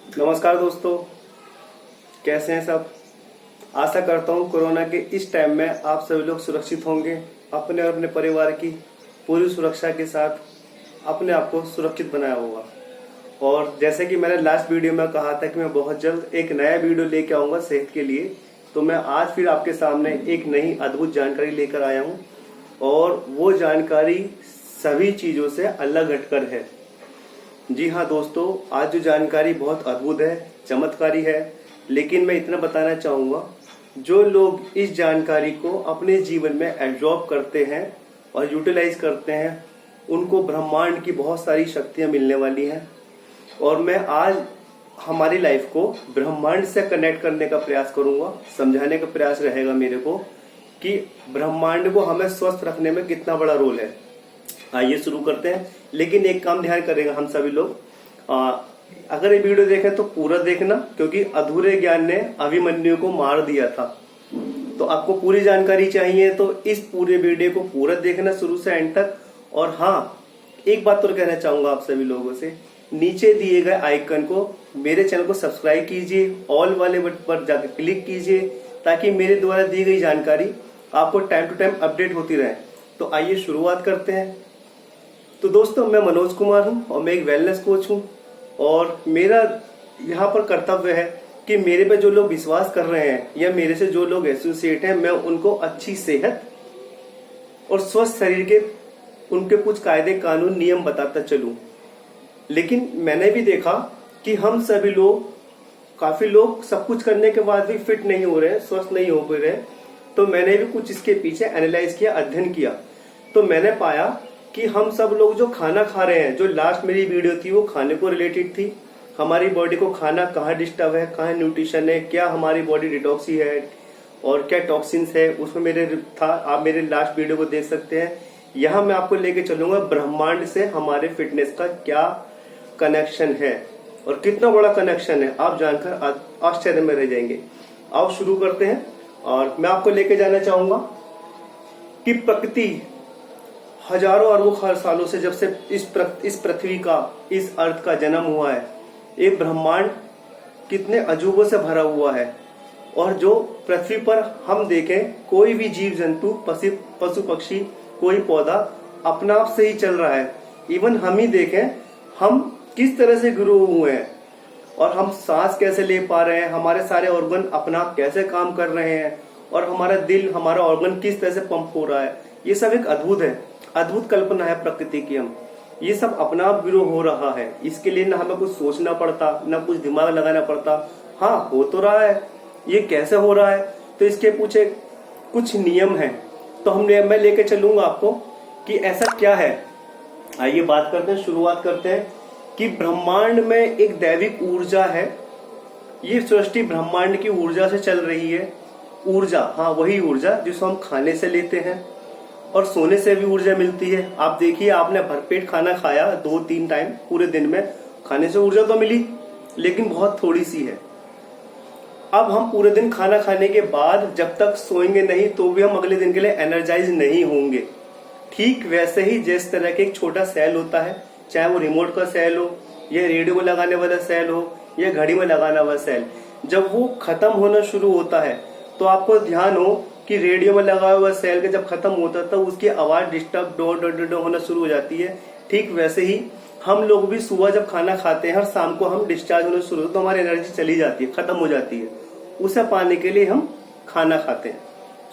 नमस्कार दोस्तों, कैसे हैं सब। आशा करता हूं कोरोना के इस टाइम में आप सभी लोग सुरक्षित होंगे। अपने और अपने परिवार की पूरी सुरक्षा के साथ अपने आप को सुरक्षित बनाया होगा। और जैसे कि मैंने लास्ट वीडियो में कहा था कि मैं बहुत जल्द एक नया वीडियो लेके आऊंगा सेहत के लिए, तो मैं आज फिर आपके सामने एक नई अद्भुत जानकारी लेकर आया हूं। और वो जानकारी सभी चीजों से अलग हटकर है। जी हाँ दोस्तों, आज जो जानकारी बहुत अद्भुत है, चमत्कारी है। लेकिन मैं इतना बताना चाहूंगा, जो लोग इस जानकारी को अपने जीवन में एब्जॉर्ब करते हैं और यूटिलाइज करते हैं, उनको ब्रह्मांड की बहुत सारी शक्तियां मिलने वाली हैं। और मैं आज हमारी लाइफ को ब्रह्मांड से कनेक्ट करने का प्रयास करूंगा। समझाने का प्रयास रहेगा मेरे को कि ब्रह्मांड को हमें स्वस्थ रखने में कितना बड़ा रोल है। आइए शुरू करते हैं। लेकिन एक काम ध्यान करेंगे हम सभी लोग, अगर ये वीडियो देखें तो पूरा देखना, क्योंकि अधूरे ज्ञान ने अभिमन्यु को मार दिया था। तो आपको पूरी जानकारी चाहिए तो इस पूरे वीडियो को पूरा देखना शुरू से एंड तक। और हाँ, एक बात तो कहना चाहूंगा आप सभी लोगों से, नीचे दिए गए आइकन को, मेरे चैनल को सब्सक्राइब कीजिए, ऑल वाले बटन पर जाकर क्लिक कीजिए, ताकि मेरे द्वारा दी गई जानकारी आपको टाइम टू टाइम अपडेट होती रहे। तो आइए शुरुआत करते हैं। तो दोस्तों, मैं मनोज कुमार हूं और मैं एक वेलनेस कोच हूं। और मेरा यहाँ पर कर्तव्य है कि मेरे पे जो लोग विश्वास कर रहे हैं या मेरे से जो लोग एसोसिएट हैं, मैं उनको अच्छी सेहत और स्वस्थ शरीर के उनके कुछ कायदे कानून नियम बताता चलूं। लेकिन मैंने भी देखा कि हम सभी लोग, काफी लोग सब कुछ करने के बाद भी फिट नहीं हो रहे, स्वस्थ नहीं हो रहे। तो मैंने भी कुछ इसके पीछे एनालाइज किया, अध्ययन किया। तो मैंने पाया कि हम सब लोग जो खाना खा रहे हैं, जो लास्ट मेरी वीडियो थी वो खाने को रिलेटेड थी। हमारी बॉडी को खाना कहाँ डिस्टर्ब है, कहाँ न्यूट्रिशन है, क्या हमारी बॉडी डिटॉक्सी है और क्या टॉक्सिन्स है, उसमें मेरे था। आप मेरे लास्ट वीडियो को देख सकते हैं। यहाँ मैं आपको लेके चलूंगा ब्रह्मांड से हमारे फिटनेस का क्या कनेक्शन है और कितना बड़ा कनेक्शन है, आप जानकर आश्चर्य में रह जाएंगे। आओ शुरू करते हैं। और मैं आपको लेके जाना चाहूंगा कि प्रकृति हजारों अरबों सालों से, जब से इस पृथ्वी का, इस अर्थ का जन्म हुआ है, ये ब्रह्मांड कितने अजूबों से भरा हुआ है। और जो पृथ्वी पर हम देखें, कोई भी जीव जंतु, पशु पक्षी, कोई पौधा अपना आप से ही चल रहा है। इवन हम ही देखें, हम किस तरह से ग्रो हुए हैं और हम सांस कैसे ले पा रहे हैं, हमारे सारे ऑर्गन अपना आप कैसे काम कर रहे हैं और हमारा दिल, हमारा ऑर्गन किस तरह से पंप हो रहा है। ये सब एक अद्भुत है, अद्भुत कल्पना है प्रकृति की। हम ये सब अपना आप ग्रो हो रहा है। इसके लिए ना हमें कुछ सोचना पड़ता, ना कुछ दिमाग लगाना पड़ता। हाँ, हो तो रहा है। ये कैसे हो रहा है, तो इसके पीछे कुछ नियम है। तो मैं लेके चलूंगा आपको कि ऐसा क्या है। आइए बात करते हैं, शुरुआत करते हैं कि ब्रह्मांड में एक दैविक ऊर्जा है। ये सृष्टि ब्रह्मांड की ऊर्जा से चल रही है। ऊर्जा, हाँ वही ऊर्जा जिसको हम खाने से लेते हैं और सोने से भी ऊर्जा मिलती है। आप देखिए, आपने भरपेट खाना खाया 2-3 टाइम पूरे दिन में, खाने से ऊर्जा तो मिली, लेकिन बहुत थोड़ी सी है। अब हम पूरे दिन खाना खाने के बाद जब तक सोएंगे नहीं, तो भी हम अगले दिन के लिए एनर्जाइज नहीं होंगे। ठीक वैसे ही जिस तरह के एक छोटा सेल होता है, चाहे वो रिमोट का सेल हो या रेडियो में लगाने वाला सेल हो या घड़ी में लगाना वाला सेल, जब वो खत्म होना शुरू होता है, तो आपको ध्यान हो कि रेडियो में लगा हुआ सेल का जब खत्म होता है तो उसकी आवाज डिस्टर्ब डो डो डो डो होना शुरू हो जाती है। ठीक वैसे ही हम लोग भी सुबह जब खाना खाते हैं और शाम को हम डिस्चार्ज होना शुरू होता है, तो हमारी एनर्जी चली जाती है, खत्म हो जाती है। उसे पाने के लिए हम खाना खाते हैं,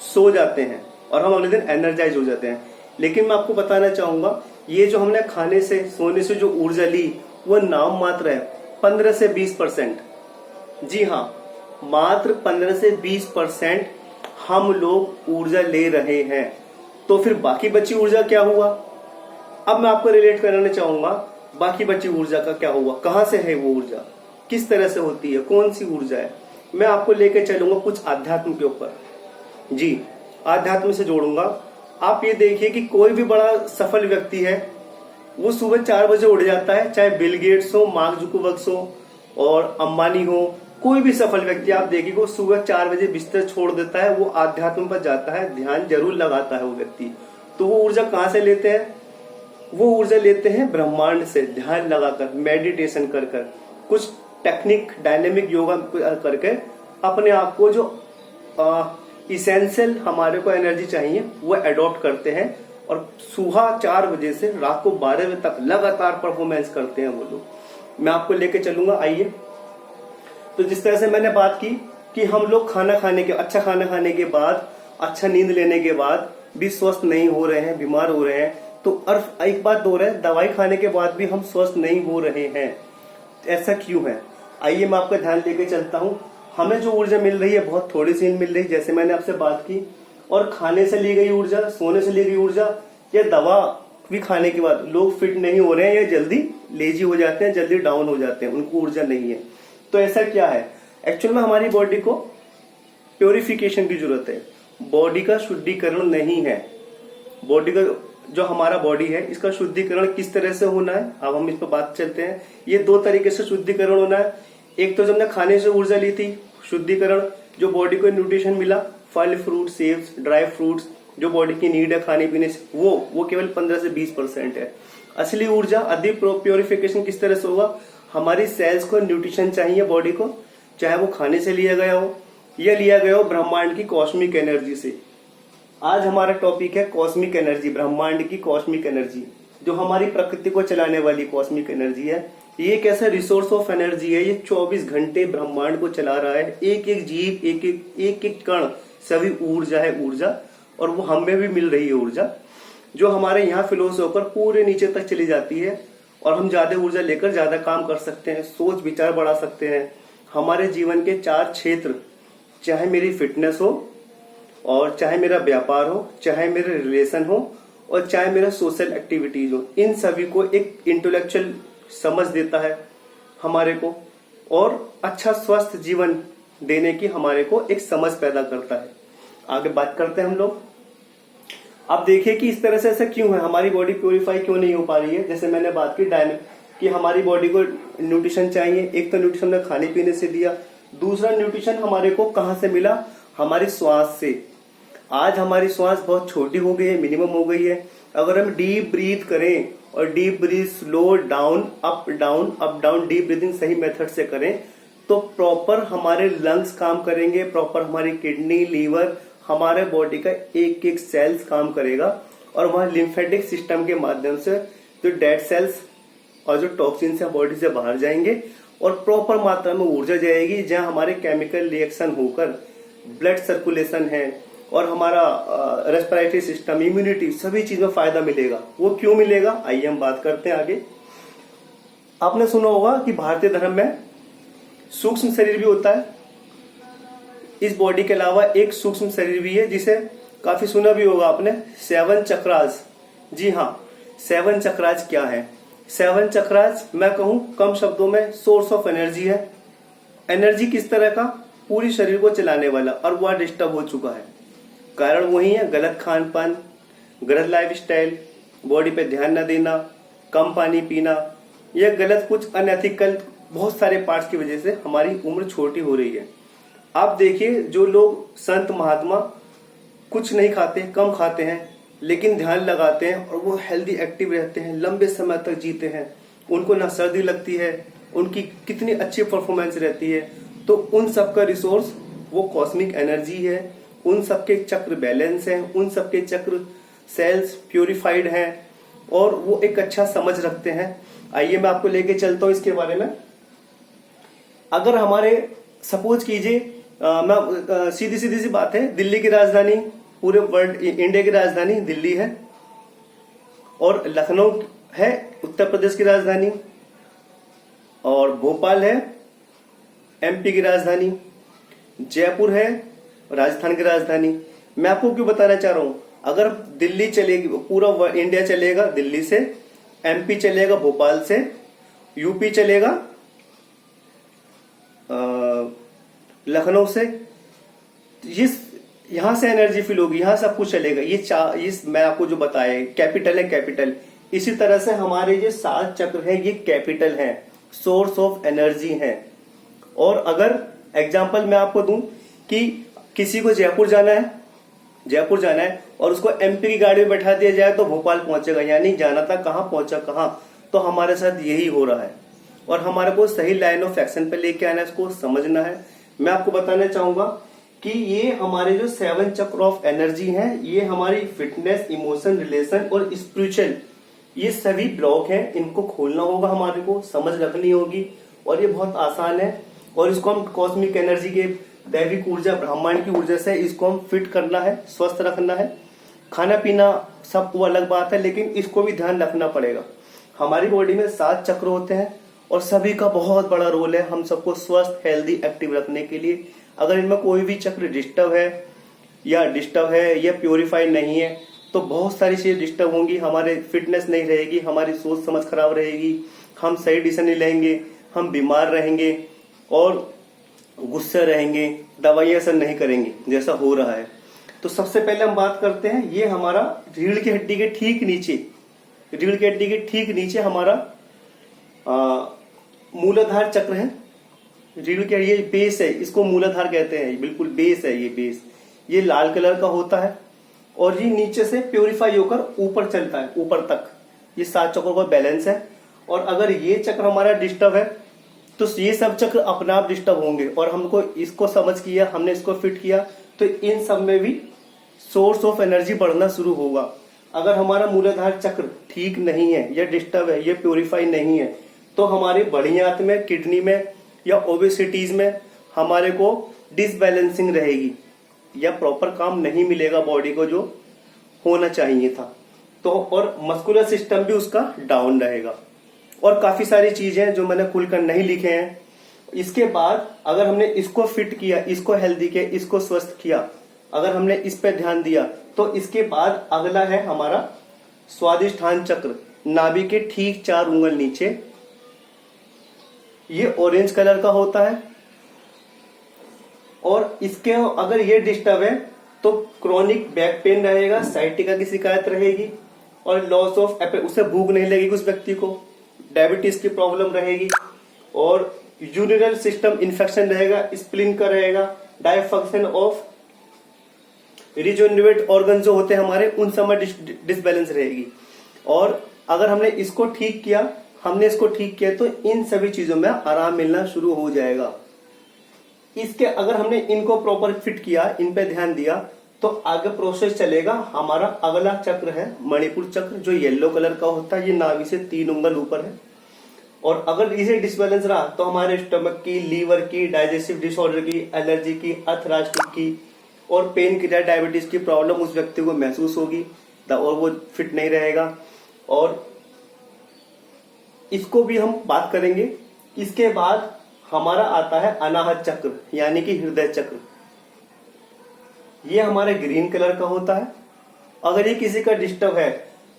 सो जाते हैं और हम अगले दिन एनर्जाइज हो जाते हैं। लेकिन मैं आपको बताना चाहूंगा, ये जो हमने खाने से, सोने से जो ऊर्जा ली, वो नाम मात्र है, 15 से 20%। जी हाँ, मात्र 15 से 20% हम लोग ऊर्जा ले रहे हैं। तो फिर बाकी बची ऊर्जा क्या हुआ? अब मैं आपको रिलेट कराना चाहूंगा, बाकी बची ऊर्जा का क्या हुआ, कहां से है वो ऊर्जा, किस तरह से होती है, कौन सी ऊर्जा है। मैं आपको लेकर चलूंगा कुछ आध्यात्म के ऊपर। जी, आध्यात्म से जोड़ूंगा। आप ये देखिए कि कोई भी बड़ा सफल व्यक्ति है, वो सुबह 4 बजे उठ जाता है, चाहे बिल गेट्स हो, मार्क जुकरबर्ग हो और अंबानी हो। कोई भी सफल व्यक्ति आप देखिए, वो सुबह 4 बजे बिस्तर छोड़ देता है, वो आध्यात्म पर जाता है, ध्यान जरूर लगाता है वो व्यक्ति। तो वो ऊर्जा कहां से लेते हैं? वो ऊर्जा लेते हैं ब्रह्मांड से, ध्यान लगाकर, मेडिटेशन कर कर, कुछ टेक्निक डायनेमिक योगा करके अपने आप को जो इसेंशियल हमारे को एनर्जी चाहिए वो अडॉप्ट करते हैं और सुबह 4 बजे से रात को 12 बजे तक लगातार परफॉर्मेंस करते हैं वो लोग। मैं आपको लेके चलूंगा, आइए। तो जिस तरह से मैंने बात की कि हम लोग अच्छा खाना खाने के बाद, अच्छा नींद लेने के बाद भी स्वस्थ नहीं हो रहे हैं, बीमार हो रहे हैं, तो अर्थ एक बात हो रहा है, दवाई खाने के बाद भी हम स्वस्थ नहीं हो रहे हैं। ऐसा क्यों है? आइए मैं आपका ध्यान लेके चलता हूँ। हमें जो ऊर्जा मिल रही है बहुत थोड़ी सी मिल रही है, जैसे मैंने आपसे बात की, और खाने से ली गई ऊर्जा, सोने से ली गई ऊर्जा या दवा भी खाने के बाद लोग फिट नहीं हो रहे हैं या जल्दी लेजी हो जाते हैं, जल्दी डाउन हो जाते हैं, उनको ऊर्जा नहीं है। तो ऐसा क्या है? एक्चुअल में हमारी बॉडी को प्योरिफिकेशन की जरूरत है, बॉडी का शुद्धिकरण नहीं है। बॉडी का जो हमारा बॉडी है इसका शुद्धिकरण किस तरह से होना है, अब हम इस पर बात चलते हैं। ये 2 तरीके से शुद्धिकरण होना है। एक तो जब हमने खाने से ऊर्जा ली थी, शुद्धिकरण जो बॉडी को न्यूट्रिशन मिला, फल फ्रूट सेव्स ड्राई फ्रूट्स जो बॉडी की नीड है खाने पीने से, वो केवल 15 से 20% है। असली ऊर्जा अधिक प्योरिफिकेशन किस तरह से होगा? हमारी सेल्स को न्यूट्रिशन चाहिए बॉडी को, चाहे वो खाने से लिया गया हो या लिया गया हो ब्रह्मांड की कॉस्मिक एनर्जी से। आज हमारा टॉपिक है कॉस्मिक एनर्जी, ब्रह्मांड की कॉस्मिक एनर्जी, जो हमारी प्रकृति को चलाने वाली कॉस्मिक एनर्जी है। ये एक ऐसा रिसोर्स ऑफ एनर्जी है, ये 24 घंटे ब्रह्मांड को चला रहा है। एक एक जीव, एक एक कण, सभी ऊर्जा है ऊर्जा, और वो हमें भी मिल रही है ऊर्जा, जो हमारे यहाँ फ्लो से होकर पूरे नीचे तक चली जाती है, और हम ज्यादा ऊर्जा लेकर ज्यादा काम कर सकते हैं, सोच विचार बढ़ा सकते हैं। हमारे जीवन के 4 क्षेत्र, चाहे मेरी फिटनेस हो, और चाहे मेरा व्यापार हो, चाहे मेरे रिलेशन हो, और चाहे मेरा सोशल एक्टिविटीज हो, इन सभी को एक इंटेलेक्चुअल समझ देता है हमारे को, और अच्छा स्वस्थ जीवन देने की हमारे को एक समझ पैदा करता है। आगे बात करते हैं हम लोग। अब देखिए कि इस तरह से ऐसा क्यों है, हमारी बॉडी प्योरीफाई क्यों नहीं हो पा रही है। जैसे मैंने बात की कि हमारी बॉडी को न्यूट्रिशन चाहिए। एक तो न्यूट्रिशन हमने खाने पीने से दिया, दूसरा न्यूट्रिशन हमारे को कहां से मिला? हमारी श्वास से। आज हमारी श्वास बहुत छोटी हो गई है, मिनिमम हो गई है। अगर हम डीप ब्रीथ करें, और deep breath slow down up down deep breathing सही मेथड से करें, तो प्रॉपर हमारे लंग्स काम करेंगे, प्रॉपर हमारी किडनी, लीवर, हमारे बॉडी का एक एक सेल्स काम करेगा, और वहां लिम्फेटिक सिस्टम के माध्यम से जो डेड सेल्स और जो टॉक्सिन्स है बॉडी से बाहर जाएंगे, और प्रॉपर मात्रा में ऊर्जा जाएगी, जहां हमारे केमिकल रिएक्शन होकर ब्लड सर्कुलेशन है, और हमारा रेस्पिरेटरी सिस्टम, इम्यूनिटी, सभी चीज में फायदा मिलेगा। वो क्यों मिलेगा? आइए हम बात करते हैं आगे। आपने सुना होगा कि भारतीय धर्म में सूक्ष्म शरीर भी होता है। इस बॉडी के अलावा एक सूक्ष्म शरीर भी है, जिसे काफी सुना भी होगा आपने, 7 चक्रास। जी हाँ, 7 चक्रास क्या है? 7 चक्रास मैं कहूं कम शब्दों में सोर्स ऑफ एनर्जी है। एनर्जी किस तरह का? पूरी शरीर को चलाने वाला, और वह डिस्टर्ब हो चुका है। कारण वही है गलत खान पान, गलत लाइफस्टाइल, बॉडी पे ध्यान न देना, कम पानी पीना, या गलत कुछ अनएथिकल बहुत सारे पार्ट्स की वजह से हमारी उम्र छोटी हो रही है। आप देखिए, जो लोग संत महात्मा कुछ नहीं खाते, कम खाते हैं, लेकिन ध्यान लगाते हैं, और वो हेल्दी एक्टिव रहते हैं, लंबे समय तक जीते हैं, उनको ना सर्दी लगती है, उनकी कितनी अच्छी परफॉर्मेंस रहती है। तो उन सबका रिसोर्स वो कॉस्मिक एनर्जी है, उन सबके चक्र बैलेंस हैं, उन सबके चक्र सेल्स प्योरिफाइड हैं, और वो एक अच्छा समझ रखते हैं। आइए मैं आपको लेके चलता हूं इसके बारे में। अगर हमारे सपोज कीजिए, मैं सीधी सी बात है, दिल्ली की राजधानी, पूरे वर्ल्ड इंडिया की राजधानी दिल्ली है, और लखनऊ है उत्तर प्रदेश की राजधानी, और भोपाल है एमपी की राजधानी, जयपुर है राजस्थान की राजधानी। मैं आपको क्यों बताना चाह रहा हूं, अगर दिल्ली चलेगी, पूरा इंडिया चलेगा दिल्ली से, एमपी चलेगा भोपाल से, यूपी चलेगा लखनऊ से, यहां से एनर्जी फील होगी, यहां सब कुछ चलेगा। ये मैं आपको जो बताया कैपिटल है, कैपिटल। इसी तरह से हमारे जो 7 चक्र है, ये कैपिटल है, सोर्स ऑफ एनर्जी है। और अगर एग्जांपल मैं आपको दूं कि किसी को जयपुर जाना है और उसको एमपी की गाड़ी में बैठा दिया जाए तो भोपाल पहुंचेगा, यानी जाना था कहां, पहुंचा कहां। तो हमारे साथ यही हो रहा है। और हमारे को सही लाइन ऑफ एक्शन पे लेके आना है, इसको समझना है। मैं आपको बताना चाहूंगा कि ये हमारे जो 7 चक्र ऑफ एनर्जी हैं, ये हमारी फिटनेस, इमोशन, रिलेशन और स्पिरिचुअल, ये सभी ब्लॉक हैं। इनको खोलना होगा, हमारे को समझ रखनी होगी, और ये बहुत आसान है। और इसको हम कॉस्मिक एनर्जी के, दैविक ऊर्जा, ब्रह्मांड की ऊर्जा से इसको हम फिट करना है, स्वस्थ रखना है। खाना पीना सब वो अलग बात है, लेकिन इसको भी ध्यान रखना पड़ेगा। हमारी बॉडी में 7 चक्र होते हैं और सभी का बहुत बड़ा रोल है हम सबको स्वस्थ, हेल्दी, एक्टिव रखने के लिए। अगर इनमें कोई भी चक्र डिस्टर्ब है या प्योरीफाई नहीं है, तो बहुत सारी चीजें डिस्टर्ब होंगी। हमारे फिटनेस नहीं रहेगी, हमारी सोच समझ खराब रहेगी, हम सही डिसीजन नहीं लेंगे, हम बीमार रहेंगे और गुस्से रहेंगे, दवाइयां असर नहीं करेंगी जैसा हो रहा है। तो सबसे पहले हम बात करते हैं, ये हमारा रीढ़ की हड्डी के ठीक नीचे हमारा मूलाधार चक्र है। रीढ़ के, ये बेस है, इसको मूलाधार कहते हैं, बिल्कुल बेस है। ये बेस ये लाल कलर का होता है और ये नीचे से प्योरीफाई होकर ऊपर चलता है, ऊपर तक। ये 7 चक्रों का बैलेंस है। और अगर ये चक्र हमारा डिस्टर्ब है तो ये सब चक्र अपने आप डिस्टर्ब होंगे। और हमको इसको समझ किया, हमने इसको फिट किया, तो इन सब में भी सोर्स ऑफ एनर्जी बढ़ना शुरू होगा। अगर हमारा मूलाधार चक्र ठीक नहीं है या डिस्टर्ब है या प्योरीफाई नहीं है, तो हमारे बढ़ियात में, किडनी में या ओबेसिटीज में हमारे को डिसबैलेंसिंग रहेगी या प्रॉपर काम नहीं मिलेगा बॉडी को जो होना चाहिए था। तो और मस्कुलर सिस्टम भी उसका डाउन रहेगा। और काफी सारी चीजें जो मैंने खुलकर नहीं लिखे हैं। इसके बाद अगर हमने इसको फिट किया, इसको हेल्दी किया, इसको स्वस्थ किया, अगर हमने इस पे ध्यान दिया, तो इसके बाद अगला है हमारा स्वादिष्ठान चक्र, नाभि के ठीक 4 उंगल नीचे। ये ऑरेंज कलर का होता है और इसके अगर ये डिस्टर्ब है तो क्रॉनिक बैक पेन रहेगा, साइटिका की शिकायत रहेगी और लॉस ऑफ उसे भूख नहीं लगेगी उस व्यक्ति को, डायबिटीज की प्रॉब्लम रहेगी और यूरिनरी सिस्टम इन्फेक्शन रहेगा, स्प्लीन का रहेगा, डायफंक्शन ऑफ रिजनरेट ऑर्गन जो होते हैं हमारे, उन सब में डिसबैलेंस रहेगी। और अगर हमने इसको ठीक किया तो इन सभी चीजों में आराम मिलना शुरू हो जाएगा। इसके अगर हमने इनको प्रॉपर फिट किया, इन पे ध्यान दिया, तो आगे प्रोसेस चलेगा। हमारा अगला चक्र है मणिपुर चक्र, जो येलो कलर का होता है। ये नाभि से 3 उंगल ऊपर है। और अगर इसे डिसबैलेंस रहा तो हमारे स्टमक की, लीवर की, डाइजेस्टिव डिसऑर्डर की, एलर्जी की, अर्थराइटिस की और पेन की, डायबिटीज की प्रॉब्लम उस व्यक्ति को महसूस होगी और वो फिट नहीं रहेगा। और इसको भी हम बात करेंगे। इसके बाद हमारा आता है अनाहत चक्र, यानी कि हृदय चक्र। ये हमारे ग्रीन कलर का होता है। अगर ये किसी का डिस्टर्ब है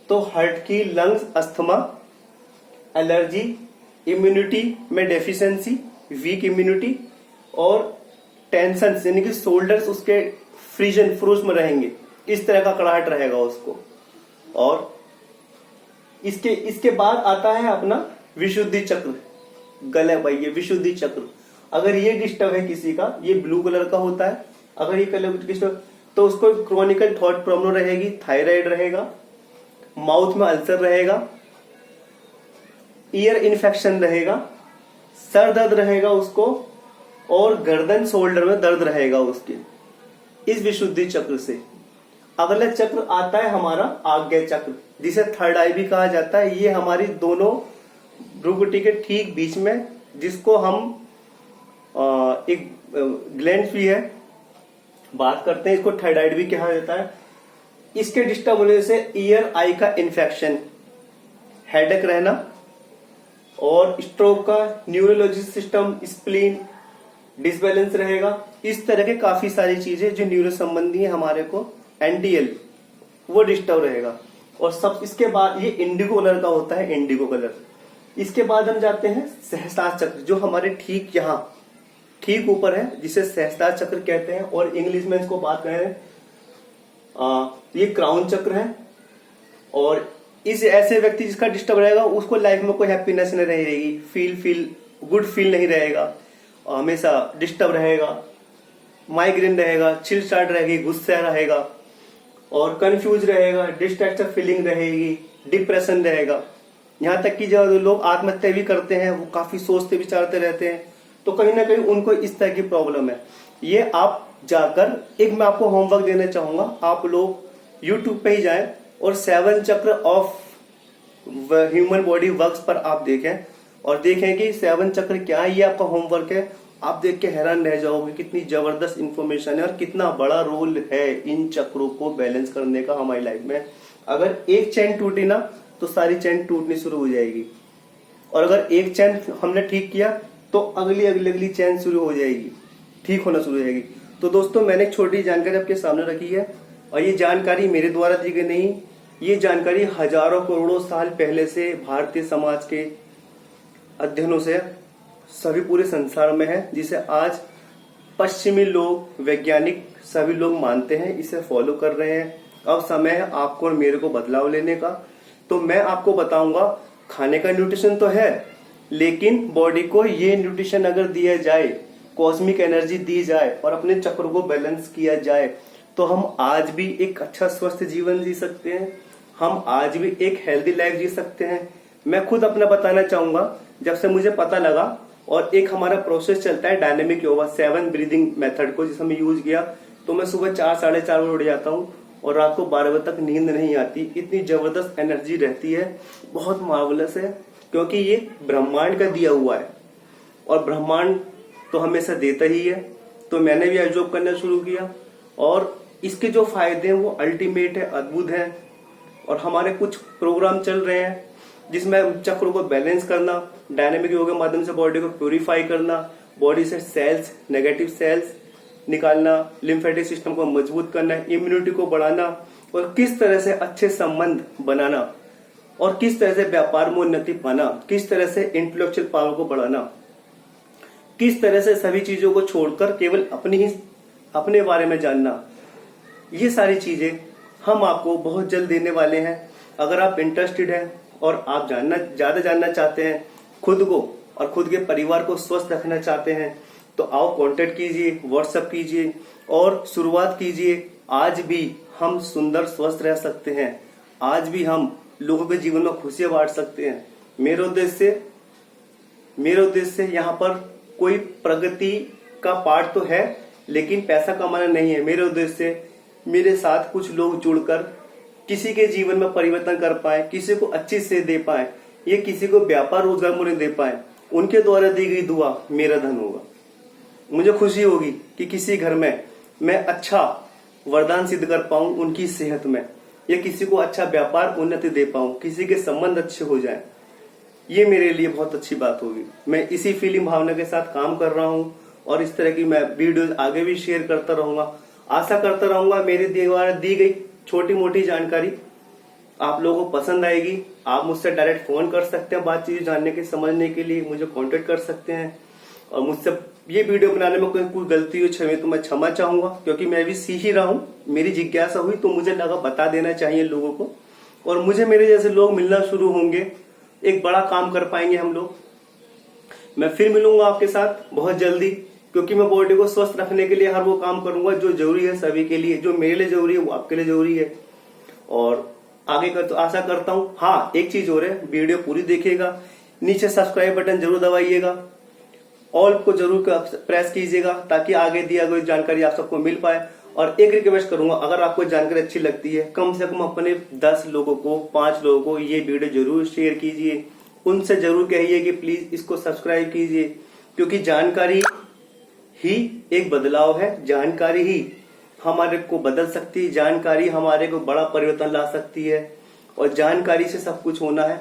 तो हार्ट की, लंग्स, अस्थमा, एलर्जी, इम्यूनिटी में डेफिशिएंसी, वीक इम्यूनिटी और टेंशन, यानी कि शोल्डर्स उसके फ्रोज में रहेंगे, इस तरह का कड़ाहट रहेगा उसको। और इसके बाद आता है अपना विशुद्धि चक्र, गले भाई, ये विशुद्धि चक्र। अगर ये डिस्टर्ब है किसी का, ये ब्लू कलर का होता है, अगर ये कलर डिस्टर्ब तो उसको क्रोनिकल थॉट प्रॉब्लम रहेगी, थायराइड रहेगा, माउथ में अल्सर रहेगा, ईयर इन्फेक्शन रहेगा, सर दर्द रहेगा उसको और गर्दन, शोल्डर में दर्द रहेगा उसके, इस विशुद्धि चक्र से। अगला चक्र आता है हमारा आज्ञा चक्र, जिसे थर्ड आई भी कहा जाता है। ये हमारी दोनों भ्रुकुटी के ठीक बीच में, जिसको हम एक ग्लैंड भी है, बात करते हैं, इसको थायराइड भी कहा जाता है। इसके डिस्टर्ब होने से ईयर, आई का इन्फेक्शन, हेडेक रहना और स्ट्रोक का, न्यूरोलॉजी सिस्टम, स्प्लीन डिसबैलेंस रहेगा। इस तरह के काफी सारी चीजें जो न्यूरो संबंधी है हमारे को, एनडीएल, वो डिस्टर्ब रहेगा। और सब इसके बाद ये इंडिगो कलर का होता है, इंडिगो कलर। इसके बाद हम जाते हैं सहस्त्रार चक्र, जो हमारे ठीक यहाँ ठीक ऊपर है, जिसे सहस्त्रार चक्र कहते हैं। और इंग्लिश में इसको बात करें, ये क्राउन चक्र है। और इस ऐसे व्यक्ति जिसका डिस्टर्ब रहेगा, उसको लाइफ में कोई हैप्पीनेस नहीं रहेगी, गुड फील नहीं रहेगा, हमेशा डिस्टर्ब रहेगा, माइग्रेन रहेगा, चिल स्टार्ट रहेगी, गुस्सा रहेगा और कंफ्यूज रहेगा, डिस्ट्रैक्टेड फीलिंग रहेगी, डिप्रेशन रहेगा। यहाँ तक कि जो लोग आत्महत्या भी करते हैं वो काफी सोचते विचारते रहते हैं, तो कहीं ना कहीं उनको इस तरह की प्रॉब्लम है। ये आप जाकर, एक मैं आपको होमवर्क देना चाहूंगा, आप लोग यूट्यूब पे ही जाएं और 7 चक्र ऑफ ह्यूमन बॉडी वर्क्स पर आप देखें और देखें कि 7 चक्र क्या है। ये आपका होमवर्क है, आप देख के हैरान रह जाओगे कितनी जबरदस्त इंफॉर्मेशन है और कितना बड़ा रोल है इन चक्रों को बैलेंस करने का हमारी लाइफ में। अगर एक चैन टूटी ना तो सारी चैन टूटनी शुरू हो जाएगी, और अगर एक चैन हमने ठीक किया तो अगली अगली अगली चैन शुरू हो जाएगी, ठीक होना शुरू हो जाएगी। तो दोस्तों, मैंने एक छोटी जानकारी आपके सामने रखी है, और ये जानकारी मेरे द्वारा दी गई नहीं, ये जानकारी हजारों करोड़ों साल पहले से भारतीय समाज के अध्ययनों से सभी पूरे संसार में है, जिसे आज पश्चिमी लोग, वैज्ञानिक सभी लोग मानते हैं, इसे फॉलो कर रहे हैं। अब समय है आपको और मेरे को बदलाव लेने का। तो मैं आपको बताऊंगा, खाने का न्यूट्रिशन तो है, लेकिन बॉडी को ये न्यूट्रिशन अगर दिया जाए, कॉस्मिक एनर्जी दी जाए और अपने चक्र को बैलेंस किया जाए, तो हम आज भी एक अच्छा स्वस्थ जीवन जी सकते हैं, हम आज भी एक हेल्दी लाइफ जी सकते हैं। मैं खुद अपना बताना चाहूंगा, जब से मुझे पता लगा, और एक हमारा प्रोसेस चलता है डायनेमिक योगा 7 ब्रीदिंग मेथड को, जिसे हमने यूज किया, तो मैं सुबह 4 साढ़े 4 बजे उठ जाता हूँ और रात को 12 बजे तक नींद नहीं आती। इतनी जबरदस्त एनर्जी रहती है, बहुत मार्वलस है, क्योंकि ये ब्रह्मांड का दिया हुआ है और ब्रह्मांड तो हमेशा देता ही है। तो मैंने भी अब्जॉर्ब करना शुरू किया और इसके जो फायदे हैं वो अल्टीमेट है, अद्भुत है। और हमारे कुछ प्रोग्राम चल रहे हैं जिसमें चक्रों को बैलेंस करना, डायनेमिक योगा के माध्यम से बॉडी को प्यूरिफाई करना, बॉडी से सेल्स, नेगेटिव सेल्स निकालना, लिम्फेटिक सिस्टम को मजबूत करना, इम्यूनिटी को बढ़ाना, और किस तरह से अच्छे संबंध बनाना, और किस तरह से व्यापार में उन्नति पाना, किस तरह से इंटेलेक्चुअल पावर को बढ़ाना, किस तरह से सभी चीजों को छोड़कर केवल अपने बारे में जानना। ये सारी चीजें हम आपको बहुत जल्द देने वाले हैं। अगर आप इंटरेस्टेड हैं और आप ज्यादा जानना चाहते हैं खुद को और खुद के परिवार को स्वस्थ रखना चाहते हैं, तो आओ कांटेक्ट कीजिए, व्हाट्सएप कीजिए और शुरुआत कीजिए। आज भी हम सुंदर स्वस्थ रह सकते हैं, आज भी हम लोगों के जीवन में खुशियां बांट सकते हैं। मेरे उद्देश्य से यहाँ पर कोई प्रगति का पार्ट तो है, लेकिन पैसा कमाना नहीं है। मेरे उद्देश्य से मेरे साथ कुछ लोग जुड़कर किसी के जीवन में परिवर्तन कर पाए, किसी को अच्छी से दे पाए, ये किसी को व्यापार रोजगार मूल्य दे पाए, उनके द्वारा दी गई दुआ मेरा धन होगा। मुझे खुशी होगी कि किसी घर में मैं अच्छा वरदान सिद्ध कर पाऊं उनकी सेहत में, या किसी को अच्छा व्यापार उन्नति दे पाऊं, किसी के संबंध अच्छे हो जाएं, ये मेरे लिए बहुत अच्छी बात होगी। मैं इसी फीलिंग भावना के साथ काम कर रहा हूं और इस तरह की मैं वीडियो आगे भी शेयर करता रहूंगा। आशा करता रहूंगा मेरे द्वारा दी गई छोटी मोटी जानकारी आप लोगों को पसंद आएगी। आप मुझसे डायरेक्ट फोन कर सकते हैं, बातचीत जानने के समझने के लिए मुझे कांटेक्ट कर सकते हैं। और मुझसे ये वीडियो बनाने में कोई गलती हो छवि तो मैं क्षमा चाहूंगा, क्योंकि मैं भी सीख ही रहा हूँ। मेरी जिज्ञासा हुई तो मुझे लगा बता देना चाहिए लोगों को, और मुझे मेरे जैसे लोग मिलना शुरू होंगे, एक बड़ा काम कर पाएंगे हम लोग। मैं फिर मिलूंगा आपके साथ बहुत जल्दी, क्योंकि मैं बॉडी को स्वस्थ रखने के लिए हर वो काम करूंगा जो जरूरी है सभी के लिए। जो मेरे लिए जरूरी है वो आपके लिए जरूरी है। और आगे कर तो आशा करता हूँ। हाँ, एक चीज और है, वीडियो पूरी देखिएगा, नीचे सब्सक्राइब बटन जरूर दबाइएगा, ऑल को जरूर प्रेस कीजिएगा, ताकि आगे दिया गई जानकारी आप सबको मिल पाए। और एक रिक्वेस्ट करूंगा, अगर आपको जानकारी अच्छी लगती है, कम से कम अपने 10 लोगों को, 5 लोगों को ये वीडियो जरूर शेयर कीजिए। उनसे जरूर कहिए कि प्लीज इसको सब्सक्राइब कीजिए, क्योंकि जानकारी ही एक बदलाव है। जानकारी ही हमारे को बदल सकती है, जानकारी हमारे को बड़ा परिवर्तन ला सकती है, और जानकारी से सब कुछ होना है।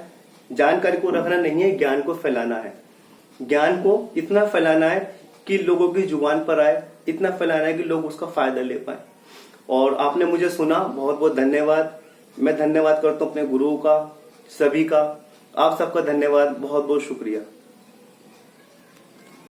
जानकारी को रखना नहीं है, ज्ञान को फैलाना है। ज्ञान को इतना फैलाना है कि लोगों की जुबान पर आए, इतना फैलाना है कि लोग उसका फायदा ले पाए। और आपने मुझे सुना, बहुत बहुत धन्यवाद। मैं धन्यवाद करता हूँ अपने गुरुओं का, सभी का। आप सबका धन्यवाद, बहुत बहुत शुक्रिया।